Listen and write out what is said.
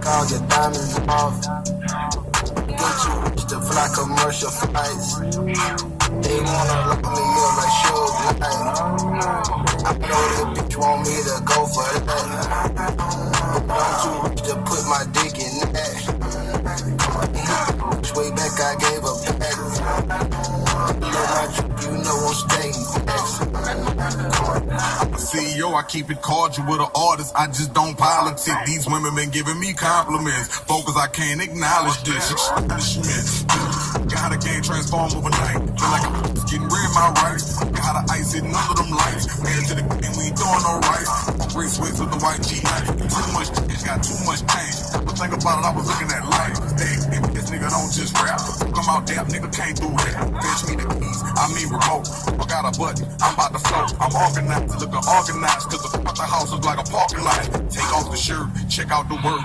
all your diamonds off. Get you rich to fly commercial flights. They wanna lock me up like Suge Knight. I know that bitch want me to go for that. But I'm too rich to put my dick in that. Way back I gave a back. You know I'm staying fast. I'm a CEO, I keep it cordial with an artist. I just don't politic. These women been giving me compliments. Focus, I can't acknowledge this. Got a game transform overnight. Feel like I'm just getting rid of my rights. Got a ice hitting under them lights. Man to the game, we ain't doing no right. Gray switch with the white G knife. Too much change, got too much change. But think about it, I was looking at life. Hey, this nigga don't just rap. Come out there, nigga can't do that. Fetch me the keys, I mean remote. I got a button, I'm about to float. I'm organized, looking organized. Cause the house is like a parking lot. Take off the shirt, check out the work.